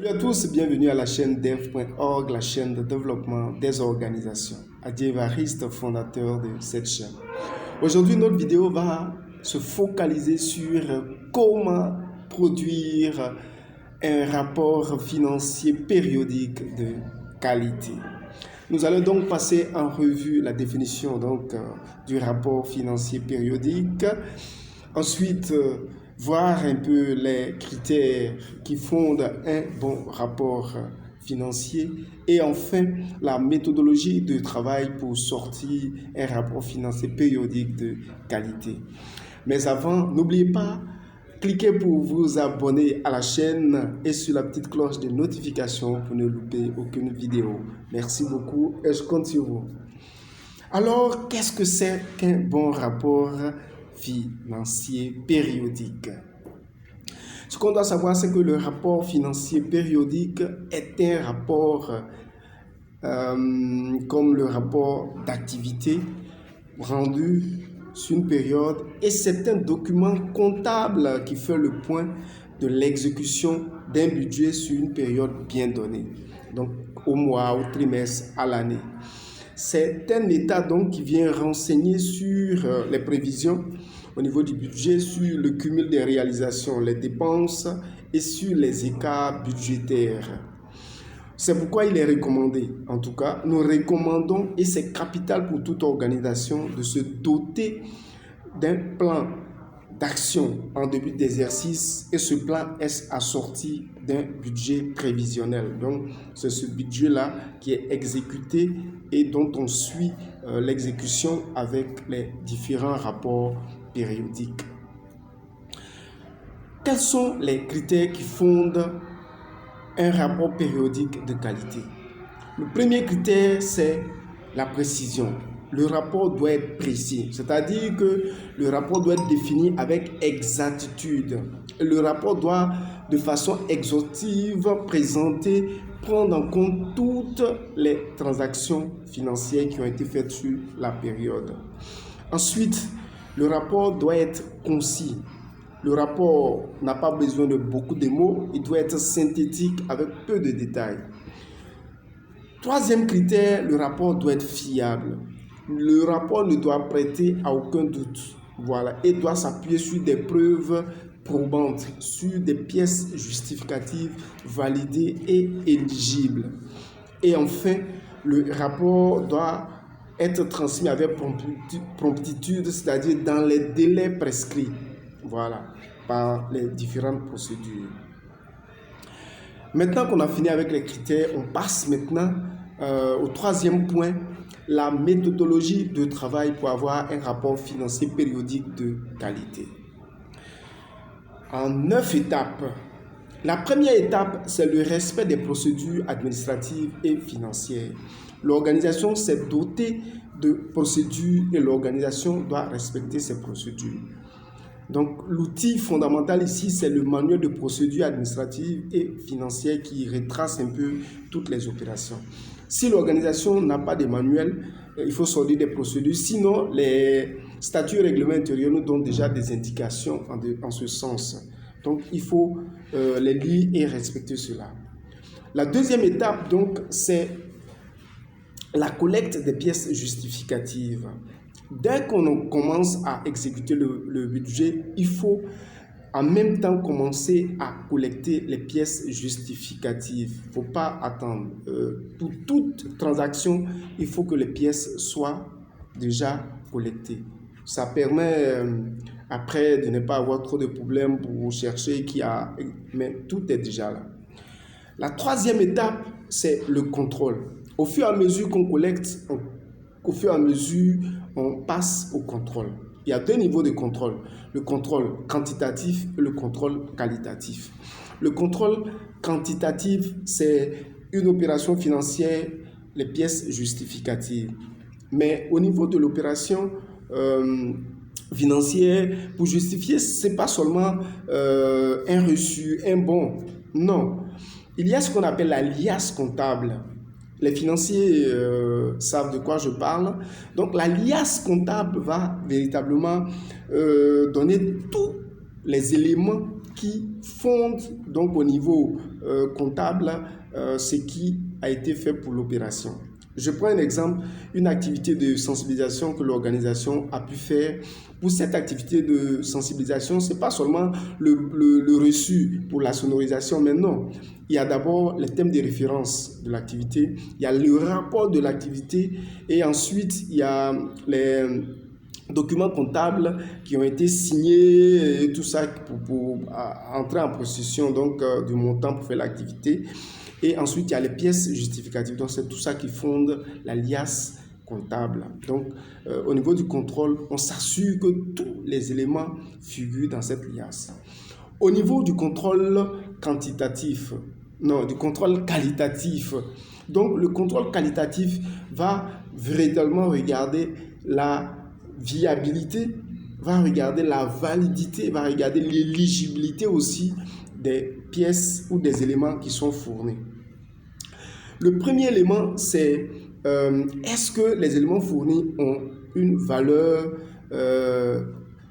Salut à tous, bienvenue à la chaîne dev.org, la chaîne de développement des organisations. Adjei Evariste, fondateur de cette chaîne. Aujourd'hui, notre vidéo va se focaliser sur comment produire un rapport financier périodique de qualité. Nous allons donc passer en revue la définition du rapport financier périodique. Ensuite, voir un peu les critères qui fondent un bon rapport financier et enfin la méthodologie de travail pour sortir un rapport financier périodique de qualité. Mais avant, n'oubliez pas, cliquez pour vous abonner à la chaîne et sur la petite cloche de notification pour ne louper aucune vidéo. Merci beaucoup et je compte sur vous. Alors, qu'est-ce que c'est qu'un bon rapport financier périodique? Ce qu'on doit savoir, c'est que le rapport financier périodique est un rapport comme le rapport d'activité rendu sur une période et c'est un document comptable qui fait le point de l'exécution d'un budget sur une période bien donnée, donc au mois, au trimestre, à l'année. C'est un état donc qui vient renseigner sur les prévisions au niveau du budget, sur le cumul des réalisations, les dépenses et sur les écarts budgétaires. C'est pourquoi il est recommandé, en tout cas, nous recommandons, et c'est capital pour toute organisation, de se doter d'un plan d'action en début d'exercice et ce plan est assorti d'un budget prévisionnel. Donc, c'est ce budget-là qui est exécuté et dont on suit l'exécution avec les différents rapports périodiques. Quels sont les critères qui fondent un rapport périodique de qualité? Le premier critère, c'est la précision. Le rapport doit être précis, c'est-à-dire que le rapport doit être défini avec exactitude. Le rapport doit, de façon exhaustive, présenter, prendre en compte toutes les transactions financières qui ont été faites sur la période. Ensuite, le rapport doit être concis. Le rapport n'a pas besoin de beaucoup de mots, il doit être synthétique avec peu de détails. Troisième critère, le rapport doit être fiable. Le rapport ne doit prêter à aucun doute, voilà, et doit s'appuyer sur des preuves probantes, sur des pièces justificatives validées et éligibles. Et enfin, le rapport doit être transmis avec promptitude, c'est-à-dire dans les délais prescrits, voilà, par les différentes procédures. Maintenant qu'on a fini avec les critères, on passe maintenant au troisième point, la méthodologie de travail pour avoir un rapport financier périodique de qualité. En 9 étapes. La première étape, c'est le respect des procédures administratives et financières. L'organisation s'est dotée de procédures et l'organisation doit respecter ces procédures. Donc, l'outil fondamental ici, c'est le manuel de procédures administratives et financières qui retrace un peu toutes les opérations. Si l'organisation n'a pas de manuel, il faut sortir des procédures. Sinon, les statuts et règlements intérieurs nous donnent déjà des indications en ce sens. Donc, il faut les lire et respecter cela. La deuxième étape, donc, c'est la collecte des pièces justificatives. Dès qu'on commence à exécuter le budget, il faut en même temps commencer à collecter les pièces justificatives. Il ne faut pas attendre. Pour toute transaction, il faut que les pièces soient déjà collectées. Ça permet après de ne pas avoir trop de problèmes pour chercher qui a... Mais tout est déjà là. La troisième étape, c'est le contrôle. Au fur et à mesure qu'on collecte, au fur et à mesure, on passe au contrôle. Il y a deux niveaux de contrôle, le contrôle quantitatif et le contrôle qualitatif. Le contrôle quantitatif, c'est une opération financière, les pièces justificatives. Mais au niveau de l'opération financière, pour justifier, ce n'est pas seulement un reçu, un bon. Non, il y a ce qu'on appelle la liasse comptable. Les financiers savent de quoi je parle. Donc, la liasse comptable va véritablement donner les éléments qui fondent donc au niveau comptable ce qui a été fait pour l'opération. Je prends un exemple, une activité de sensibilisation que l'organisation a pu faire. Pour cette activité de sensibilisation, ce n'est pas seulement le reçu pour la sonorisation, mais non. Il y a d'abord les thèmes de référence de l'activité, il y a le rapport de l'activité et ensuite il y a les documents comptables qui ont été signés et tout ça pour entrer en possession donc, du montant pour faire l'activité. Et ensuite, il y a les pièces justificatives. Donc, c'est tout ça qui fonde la liasse comptable. Donc, au niveau du contrôle, on s'assure que tous les éléments figurent dans cette liasse. Au niveau du contrôle quantitatif, non, du contrôle qualitatif, donc le contrôle qualitatif va véritablement regarder la viabilité, va regarder la validité, va regarder l'éligibilité aussi des pièces ou des éléments qui sont fournis. Le premier élément, c'est est-ce que les éléments fournis ont une valeur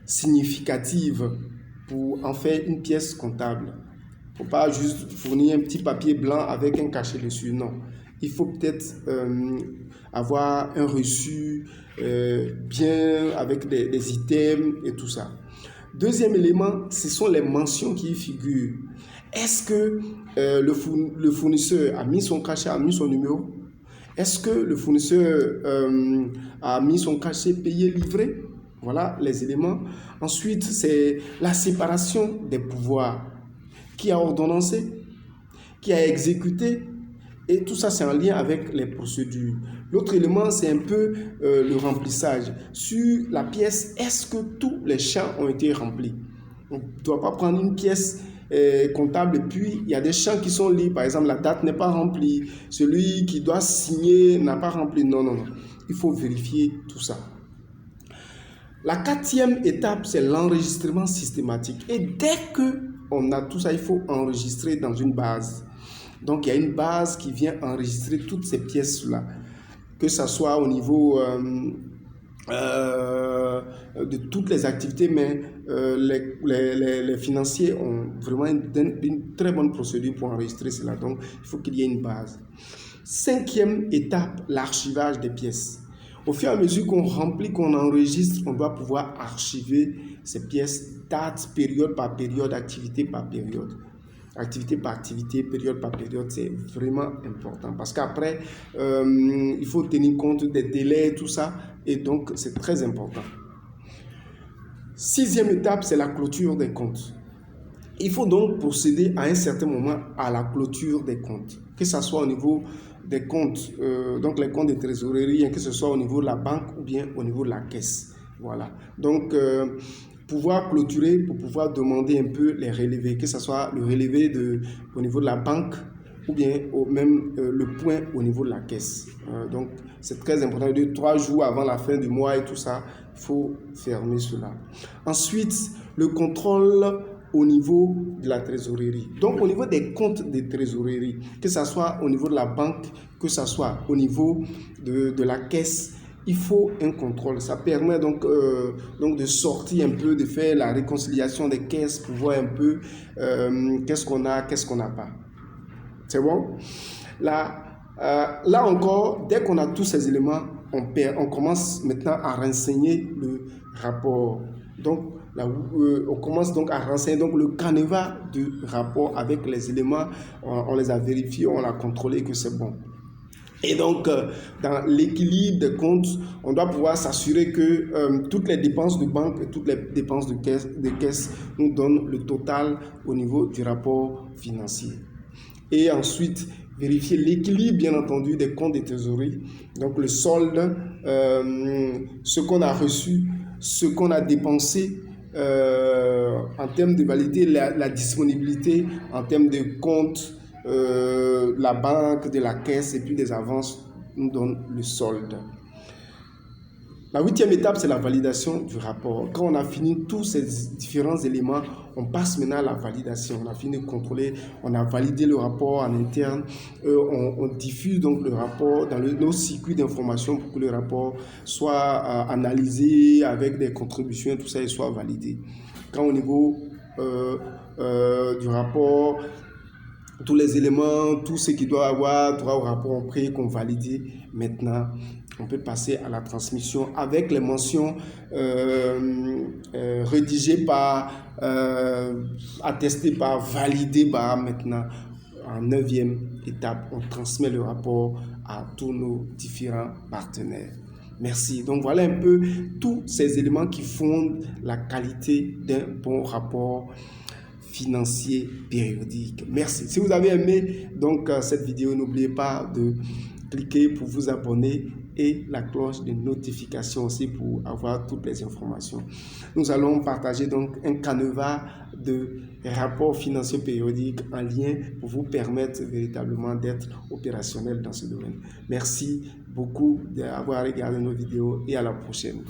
significative pour en faire une pièce comptable. Il ne faut pas juste fournir un petit papier blanc avec un cachet dessus, non. Il faut peut-être avoir un reçu bien avec des items et tout ça. Deuxième élément, ce sont les mentions qui y figurent. Est-ce que le fournisseur a mis son cachet, a mis son numéro? Est-ce que le fournisseur a mis son cachet payé, livré? Voilà les éléments. Ensuite, c'est la séparation des pouvoirs. Qui a ordonnancé? Qui a exécuté? Et tout ça, c'est en lien avec les procédures. L'autre élément, c'est un peu le remplissage. Sur la pièce, est-ce que tous les champs ont été remplis? On ne doit pas prendre une pièce comptable et puis il y a des champs qui sont libres. Par exemple, la date n'est pas remplie. Celui qui doit signer n'a pas rempli. Non, non, non. Il faut vérifier tout ça. La quatrième étape, c'est l'enregistrement systématique. Et dès qu'on a tout ça, il faut enregistrer dans une base. Donc, il y a une base qui vient enregistrer toutes ces pièces-là, que ce soit au niveau de toutes les activités, mais les financiers ont vraiment une très bonne procédure pour enregistrer cela. Donc, il faut qu'il y ait une base. Cinquième étape, l'archivage des pièces. Au fur et à mesure qu'on remplit, qu'on enregistre, on doit pouvoir archiver ces pièces, date, période par période, activité par période. Activité par activité, période par période, c'est vraiment important parce qu'après, il faut tenir compte des délais, tout ça, et donc c'est très important. Sixième étape, c'est la clôture des comptes. Il faut donc procéder à un certain moment à la clôture des comptes, que ce soit au niveau des comptes, donc les comptes de trésorerie, que ce soit au niveau de la banque ou bien au niveau de la caisse. Voilà. Donc, pouvoir clôturer pour pouvoir demander un peu les relevés, que ce soit le relevé au niveau de la banque ou bien même le point au niveau de la caisse. Donc, c'est très important. 3 jours avant la fin du mois et tout ça, il faut fermer cela. Ensuite, le contrôle au niveau de la trésorerie. Donc, au niveau des comptes de trésorerie, que ce soit au niveau de la banque, que ce soit au niveau de la caisse, il faut un contrôle. Ça permet donc de sortir un peu, de faire la réconciliation des caisses pour voir un peu qu'est-ce qu'on a, qu'est-ce qu'on n'a pas. C'est bon? Là encore, dès qu'on a tous ces éléments, on commence maintenant à renseigner le rapport. Donc, on commence donc à renseigner donc, le canevas du rapport avec les éléments. On les a vérifiés, on a contrôlé que c'est bon. Et donc, dans l'équilibre des comptes, on doit pouvoir s'assurer que toutes les dépenses de banque et toutes les dépenses de caisse nous donnent le total au niveau du rapport financier. Et ensuite, vérifier l'équilibre, bien entendu, des comptes de trésorerie. Donc, le solde, ce qu'on a reçu, ce qu'on a dépensé, en termes de validité, la disponibilité, en termes de compte, la banque, de la caisse et puis des avances nous donnent le solde. La 8e étape, c'est la validation du rapport. Quand on a fini tous ces différents éléments, on passe maintenant à la validation. On a fini de contrôler, on a validé le rapport en interne. On diffuse donc le rapport dans nos circuits d'information pour que le rapport soit analysé avec des contributions et tout ça et soit validé. Quand au niveau du rapport, tous les éléments, tout ce qui doit avoir droit au rapport pré-convalidé. Maintenant, on peut passer à la transmission avec les mentions rédigées par, attestées par, validées par. Maintenant, en 9e étape, on transmet le rapport à tous nos différents partenaires. Merci. Donc voilà un peu tous ces éléments qui fondent la qualité d'un bon rapport financier périodique. Merci. Si vous avez aimé donc cette vidéo, n'oubliez pas de cliquer pour vous abonner et la cloche de notification aussi pour avoir toutes les informations. Nous allons partager donc un canevas de rapports financiers périodiques en lien pour vous permettre véritablement d'être opérationnel dans ce domaine. Merci beaucoup d'avoir regardé nos vidéos et à la prochaine.